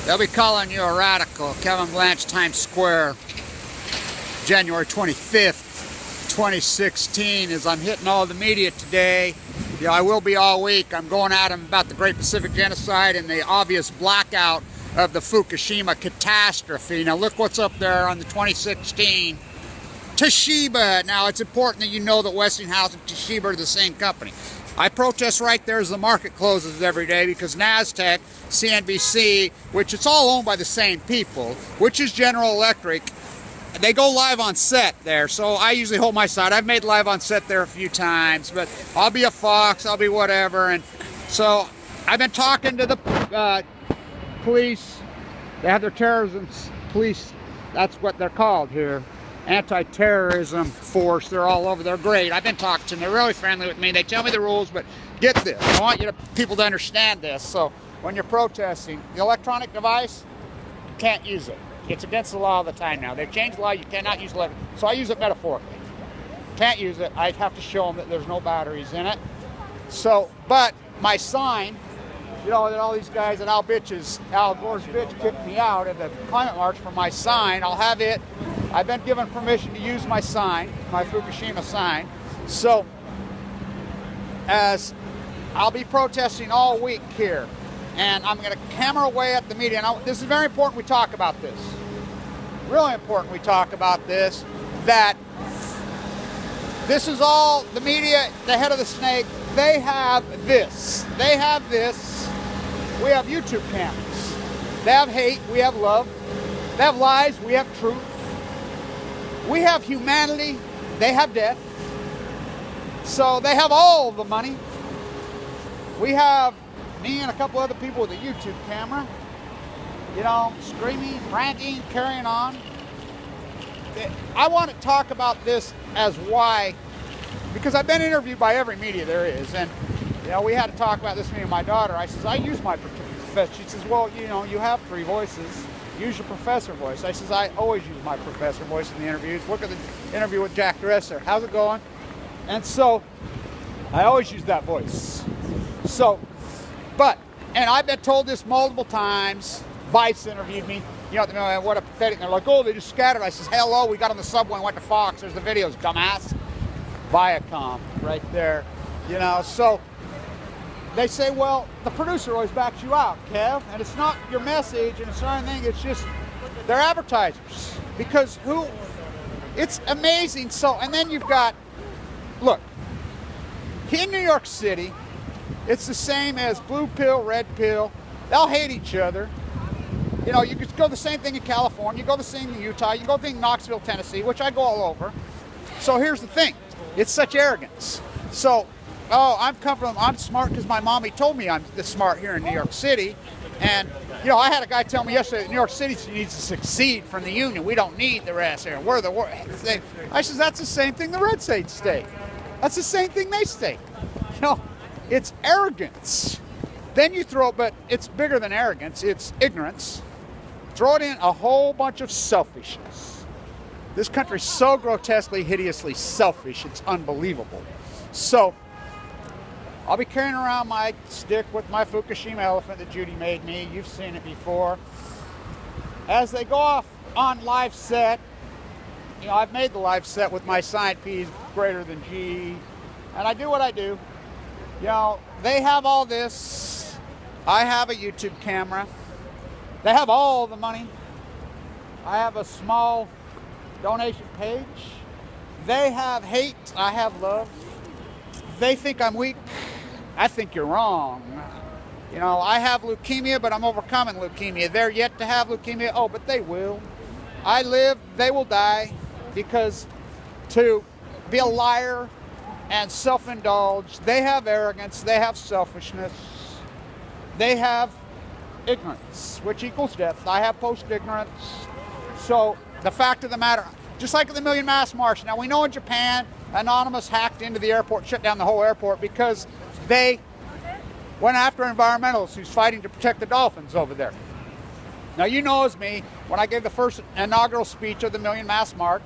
They'll be calling you a radical. Kevin Blanch, Times Square, January 25th, 2016, as I'm hitting all the media today. Yeah, I will be all week. I'm going at them about the Great Pacific Genocide and the obvious blackout of the Fukushima catastrophe. Now look what's up there on the 2016 Toshiba. Now it's important that you know that Westinghouse and Toshiba are the same company. I protest right there as the market closes every day because NASDAQ, CNBC, which it's all owned by the same people, which is General Electric, they go live on set there. So I usually hold my side. I've made live on set there a few times, but I'll be a Fox, I'll be whatever. And so I've been talking to the police. They have their terrorism police, that's what they're called here. Anti-terrorism force. They're all over. They're great. I've been talking to them. They're really friendly with me. They tell me the rules, but get this. I want people to understand this. So when you're protesting, the electronic device, you can't use it. It's against the law all the time now. They've changed the law. You cannot use it. So I use it metaphorically. Can't use it. I'd have to show them that there's no batteries in it. So, but my sign, you know, that all these guys and Al Gore's bitch kicked me out at the climate march for my sign. I'll have it. I've been given permission to use my sign, my Fukushima sign. So, as I'll be protesting all week here, and I'm going to camera away at the media. Now, this is very important we talk about this. Really important we talk about this, that this is all the media, the head of the snake, they have this. They have this. We have YouTube cameras. They have hate, we have love. They have lies, we have truth. We have humanity, they have death. So they have all the money. We have me and a couple other people with a YouTube camera, you know, screaming, ranting, carrying on. I want to talk about this as why, because I've been interviewed by every media there is, and you know, we had to talk about this, me and my daughter. I says, I use my professor. She says, well, you know, you have three voices. Use your professor voice. I says, I always use my professor voice in the interviews. Look at the interview with Jack Dresser. How's it going? And so, I always use that voice. So, and I've been told this multiple times. Vice interviewed me. You know, what a pathetic. They're like, oh, they just scattered. I says, hello, we got on the subway and went to Fox. There's the videos, dumbass. Viacom, right there. You know, so they say, well, the producer always backs you out, Kev, and it's not your message and it's not anything, it's just they're advertisers. Because it's amazing. So, and then you've got, look, in New York City, it's the same as blue pill, red pill. They'll hate each other. You know, you could go the same thing in California, you go the same in Utah, you go the thing in Knoxville, Tennessee, which I go all over. So here's the thing, it's such arrogance. So, oh, I'm smart because my mommy told me I'm this smart here in New York City. And, you know, I had a guy tell me yesterday that New York City needs to succeed from the union. We don't need the rest here. We're the worst. I said, that's the same thing the red states state. That's the same thing they state. You know, it's arrogance. Then you throw it, but it's bigger than arrogance. It's ignorance. Throw it in a whole bunch of selfishness. This country's so grotesquely, hideously selfish, it's unbelievable. So, I'll be carrying around my stick with my Fukushima elephant that Judy made me. You've seen it before. As they go off on live set, you know, I've made the live set with my sign P greater than G, and I do what I do. You know, they have all this. I have a YouTube camera. They have all the money. I have a small donation page. They have hate. I have love. They think I'm weak. I think you're wrong. You know, I have leukemia, but I'm overcoming leukemia. They're yet to have leukemia. Oh, but they will. I live, they will die, because to be a liar and self-indulge, they have arrogance, they have selfishness, they have ignorance, which equals death. I have post-ignorance. So the fact of the matter, just like the Million Mass March, now we know in Japan, Anonymous hacked into the airport, shut down the whole airport because they went after environmentalists who's fighting to protect the dolphins over there. Now, you know as me, when I gave the first inaugural speech of the Million Mass March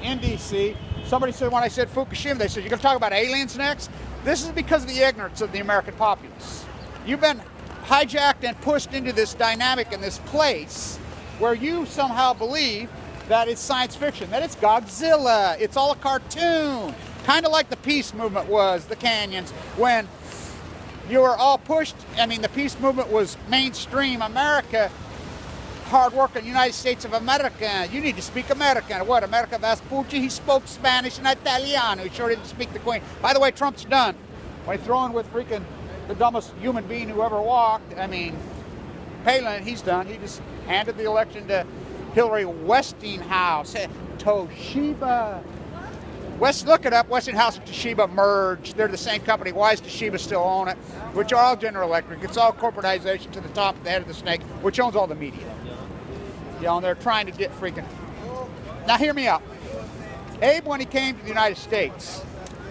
in D.C., somebody said, when I said Fukushima, they said, you're going to talk about aliens next? This is because of the ignorance of the American populace. You've been hijacked and pushed into this dynamic in this place where you somehow believe that it's science fiction, that it's Godzilla, it's all a cartoon, kind of like the peace movement was, the canyons, when you were all pushed. I mean, the peace movement was mainstream America, hard working United States of America. You need to speak American. What, America Vespucci? He spoke Spanish and Italiano. He sure didn't speak the Queen. By the way, Trump's done. When he threw in with freaking the dumbest human being who ever walked, I mean, Palin, he's done. He just handed the election to Hillary Westinghouse. Toshiba. Look it up. Westinghouse and Toshiba merged. They're the same company. Why does Toshiba still own it? Which are all General Electric. It's all corporatization to the top of the head of the snake, which owns all the media. You know, and they're trying to get freaking... Now, hear me out. Abe, when he came to the United States,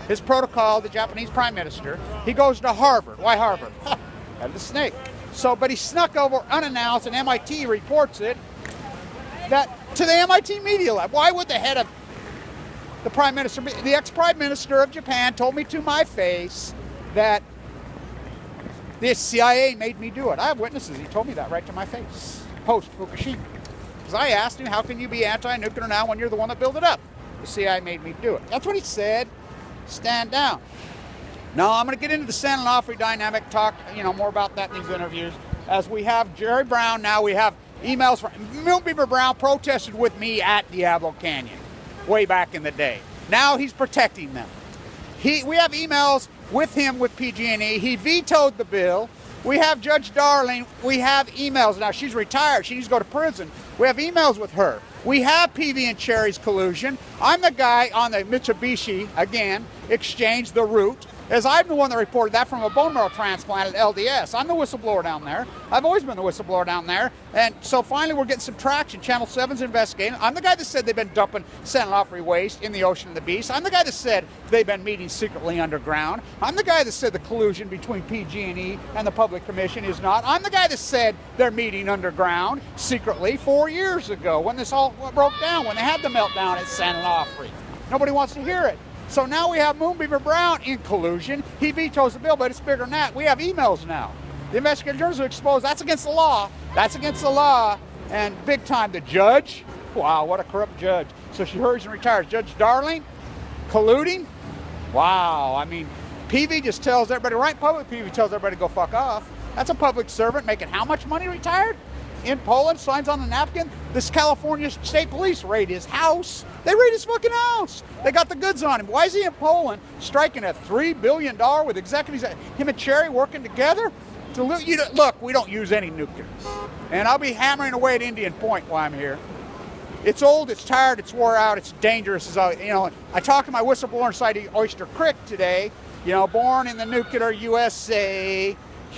his protocol, the Japanese prime minister, he goes to Harvard. Why Harvard? Head of the snake. So, but he snuck over unannounced, and MIT reports it, that to the MIT Media Lab. Why would the head of the prime minister, the ex-prime minister of Japan, told me to my face that the CIA made me do it. I have witnesses. He told me that right to my face, post-Fukushima. Because I asked him, how can you be anti-nuclear now when you're the one that built it up? The CIA made me do it. That's what he said. Stand down. Now, I'm going to get into the San Onofre dynamic, talk, more about that in these interviews. As we have Jerry Brown now, we have emails from Moonbeaver Brown protested with me at Diablo Canyon way back in the day. Now he's protecting them. We have emails with him with PG&E. He vetoed the bill. We have Judge Darling. We have emails. Now, she's retired. She needs to go to prison. We have emails with her. We have PV and Cherry's collusion. I'm the guy on the Mitsubishi, again, exchange, the route, as I'm the one that reported that from a bone marrow transplant at LDS. I'm the whistleblower down there. I've always been the whistleblower down there. And so finally we're getting some traction. Channel 7's investigating. I'm the guy that said they've been dumping San Onofre waste in the Ocean of the Beast. I'm the guy that said they've been meeting secretly underground. I'm the guy that said the collusion between PG&E and the Public Commission is not. I'm the guy that said they're meeting underground secretly 4 years ago when this all broke down, when they had the meltdown at San Onofre. Nobody wants to hear it. So now we have Moonbeaver Brown in collusion. He vetoes the bill, but it's bigger than that. We have emails now. The investigative journalists are exposed. That's against the law. That's against the law. And big time, the judge. Wow, what a corrupt judge. So she hurries and retires. Judge Darling, colluding. Wow, I mean, PV just tells everybody, right in public, PV tells everybody to go fuck off. That's a public servant making how much money retired? In Poland, signs on the napkin. This California State Police raid his house. They raid his fucking house. They got the goods on him. Why is he in Poland striking a $3 billion with executives, him and Cherry working together? Look, we don't use any nuclear. And I'll be hammering away at Indian Point while I'm here. It's old, it's tired, it's wore out, it's dangerous. I talked to my whistleblower inside Oyster Creek today, born in the nuclear USA,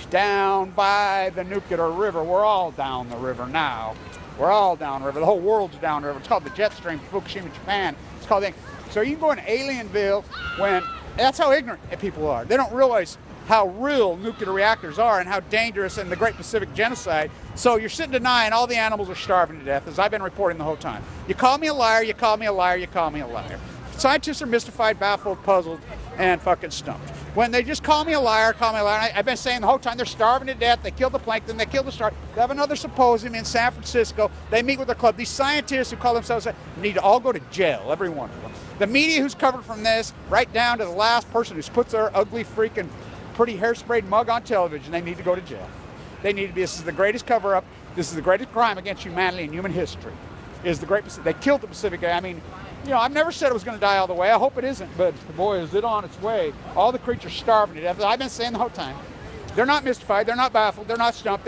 down by the nuclear river. We're all down the river now. We're all down the river. The whole world's down the river. It's called the jet stream from Fukushima, Japan. It's called the... So you can go in Alienville when... That's how ignorant people are. They don't realize how real nuclear reactors are and how dangerous and the Great Pacific Genocide. So you're sitting denying all the animals are starving to death, as I've been reporting the whole time. You call me a liar, you call me a liar, you call me a liar. Scientists are mystified, baffled, puzzled, and fucking stumped. When they just call me a liar, I've been saying the whole time they're starving to death, they killed the plankton, they killed the star. They have another symposium in San Francisco, they meet with their club. These scientists who call themselves need to all go to jail, every one of them. The media who's covered from this, right down to the last person who's put their ugly freaking pretty hairsprayed mug on television, they need to go to jail. They need to be, this is the greatest cover-up, this is the greatest crime against humanity in human history. Is the Great Pacific. They killed the Pacific. I mean, I've never said it was going to die all the way. I hope it isn't, but boy, is it on its way. All the creatures starving to death. I've been saying the whole time. They're not mystified. They're not baffled. They're not stumped.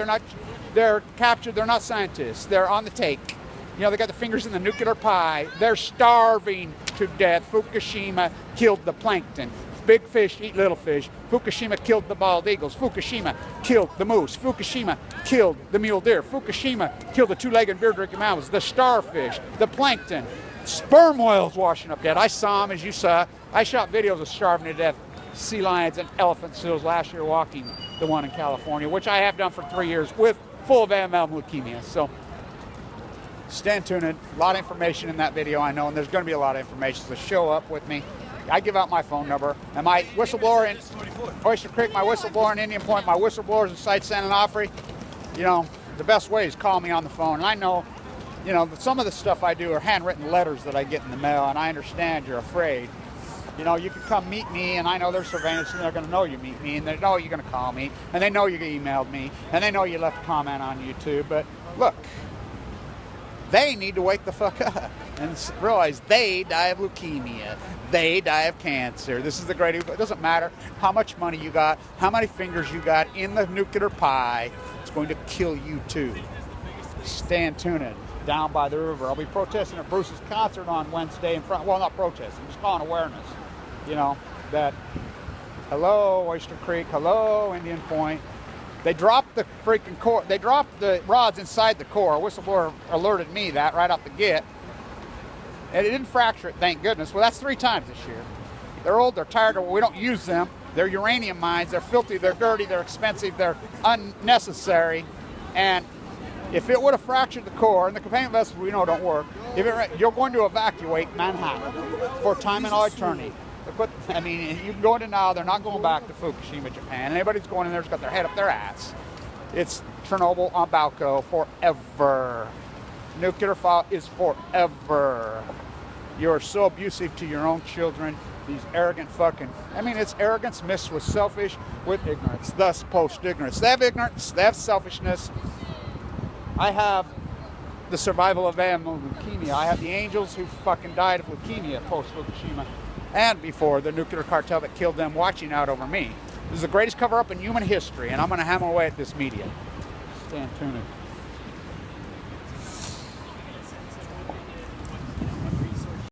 They're captured. They're not scientists. They're on the take. They got the fingers in the nuclear pie. They're starving to death. Fukushima killed the plankton. Big fish eat little fish. Fukushima killed the bald eagles. Fukushima killed the moose. Fukushima killed the mule deer. Fukushima killed the two-legged beer-drinking mammals, the starfish, the plankton, sperm whales washing up dead. I saw them, as you saw. I shot videos of starving to death sea lions and elephant seals last year walking the one in California, which I have done for 3 years with full of AML leukemia. So stand tuned. A lot of information in that video, I know, and there's going to be a lot of information, so show up with me. I give out my phone number. And my whistleblower in Oyster Creek, my whistleblower in Indian Point, my whistleblowers in Site San Onofre, you know, the best way is call me on the phone. And I know, you know, some of the stuff I do are handwritten letters that I get in the mail, and I understand you're afraid. You know, you can come meet me, and I know there's surveillance, and they're going to know you meet me, and they know you're going to call me, and they know you emailed me, and they know you left a comment on YouTube. But look, they need to wake the fuck up and realize they die of leukemia. They die of cancer. This is the great. It doesn't matter how much money you got, how many fingers you got in the nuclear pie. It's going to kill you too. Stand tuned. Down by the river. I'll be protesting at Bruce's concert on Wednesday in front. Well, not protesting, just calling awareness. You know that. Hello, Oyster Creek. Hello, Indian Point. They dropped the freaking core. They dropped the rods inside the core. A whistleblower alerted me that right off the get. And it didn't fracture it, thank goodness. Well, that's 3 times this year. They're old, they're tired, we don't use them. They're uranium mines, they're filthy, they're dirty, they're expensive, they're unnecessary. And if it would have fractured the core, and the containment vessels we know don't work, you're going to evacuate Manhattan for time and all eternity. I mean, you can go into now, they're not going back to Fukushima, Japan. Anybody's going in there's got their head up their ass. It's Chernobyl on Balco forever. Nuclear fallout is forever. You're so abusive to your own children. These arrogant fucking, I mean, it's arrogance mixed with selfish, with ignorance, thus post-ignorance. They have ignorance, they have selfishness. I have the survival of leukemia. I have the angels who fucking died of leukemia post-Fukushima and before the nuclear cartel that killed them watching out over me. This is the greatest cover-up in human history, and I'm going to hammer away at this media. Stand tuned.